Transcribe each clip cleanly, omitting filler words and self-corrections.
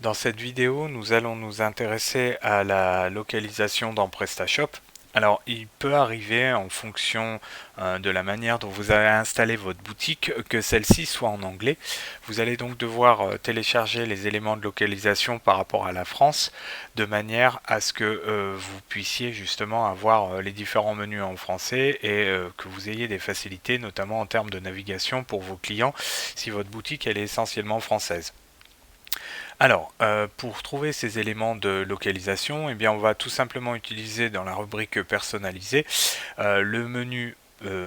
Dans cette vidéo, nous allons nous intéresser à la localisation dans PrestaShop. Alors, il peut arriver en fonction de la manière dont vous avez installé votre boutique que celle-ci soit en anglais. Vous allez donc devoir télécharger les éléments de localisation par rapport à la France de manière à ce que vous puissiez justement avoir les différents menus en français et que vous ayez des facilités, notamment en termes de navigation pour vos clients si votre boutique elle est essentiellement française. Alors, pour trouver ces éléments de localisation, eh bien, on va tout simplement utiliser dans la rubrique personnalisée le menu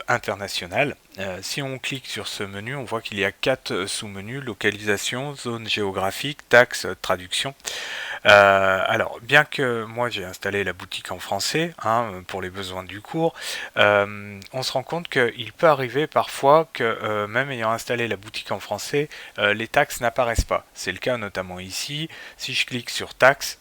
international. Si on clique sur ce menu, on voit qu'il y a 4 sous-menus: localisation, zone géographique, taxes, traduction. Alors, bien que moi j'ai installé la boutique en français pour les besoins du cours, on se rend compte qu'il peut arriver parfois que même ayant installé la boutique en français, les taxes n'apparaissent pas. C'est le cas notamment ici. Si je clique sur taxes,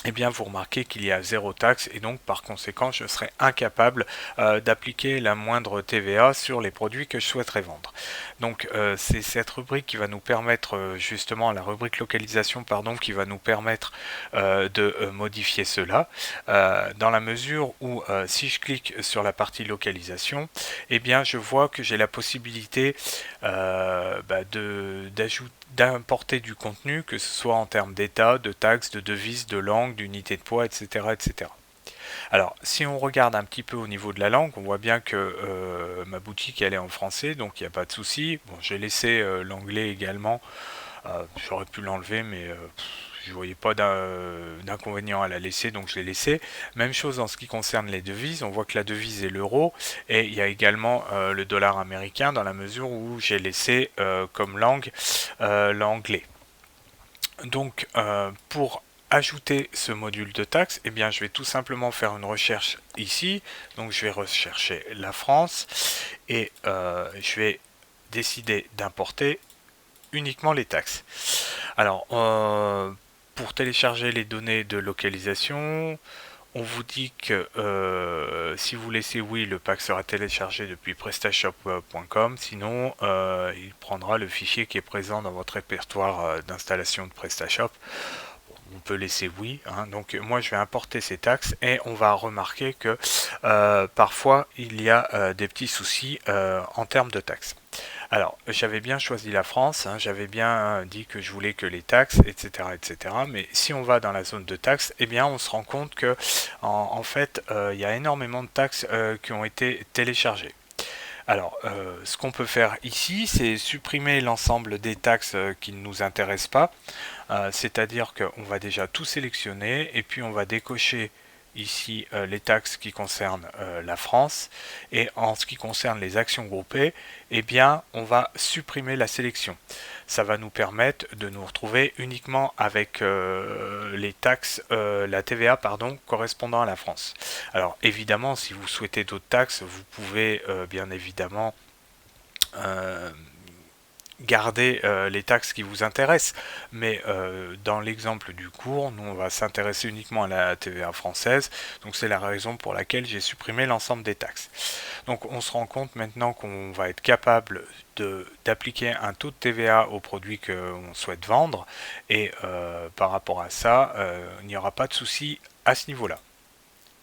eh bien vous remarquez qu'il y a 0 taxe et donc par conséquent je serai incapable d'appliquer la moindre TVA sur les produits que je souhaiterais vendre. Donc c'est cette rubrique qui va nous permettre justement, la rubrique localisation pardon, qui va nous permettre de modifier cela dans la mesure où si je clique sur la partie localisation, eh bien je vois que j'ai la possibilité d'importer du contenu, que ce soit en termes d'état, de taxes, de devises, de langue, d'unité de poids, etc., etc. Alors, si on regarde un petit peu au niveau de la langue, on voit bien que ma boutique elle est en français, donc il n'y a pas de souci. Bon, j'ai laissé l'anglais également. J'aurais pu l'enlever, mais je ne voyais pas d'inconvénient à la laisser, donc je l'ai laissé. Même chose en ce qui concerne les devises. On voit que la devise est l'euro, et il y a également le dollar américain, dans la mesure où j'ai laissé comme langue l'anglais. Donc, pour ajouter ce module de taxe, eh bien, je vais tout simplement faire une recherche ici. Donc, je vais rechercher la France et je vais décider d'importer uniquement les taxes. Alors, pour télécharger les données de localisation, on vous dit que si vous laissez oui, le pack sera téléchargé depuis prestashop.com. Sinon, il prendra le fichier qui est présent dans votre répertoire d'installation de PrestaShop. On peut laisser oui. Donc moi, je vais importer ces taxes et on va remarquer que parfois, il y a des petits soucis en termes de taxes. Alors, j'avais bien choisi la France, j'avais bien dit que je voulais que les taxes, etc., etc. Mais si on va dans la zone de taxes, eh bien, on se rend compte que, en fait, il y a énormément de taxes qui ont été téléchargées. Alors, ce qu'on peut faire ici, c'est supprimer l'ensemble des taxes qui ne nous intéressent pas. C'est-à-dire qu'on va déjà tout sélectionner et puis on va décocher ici les taxes qui concernent la France, et en ce qui concerne les actions groupées, eh bien on va supprimer la sélection. Ça va nous permettre de nous retrouver uniquement avec les taxes, la TVA pardon, correspondant à la France. Alors évidemment, si vous souhaitez d'autres taxes, vous pouvez bien évidemment garder les taxes qui vous intéressent, mais dans l'exemple du cours, nous on va s'intéresser uniquement à la TVA française, donc c'est la raison pour laquelle j'ai supprimé l'ensemble des taxes. Donc on se rend compte maintenant qu'on va être capable d'appliquer un taux de TVA aux produits qu'on souhaite vendre, et par rapport à ça, il n'y aura pas de souci à ce niveau-là.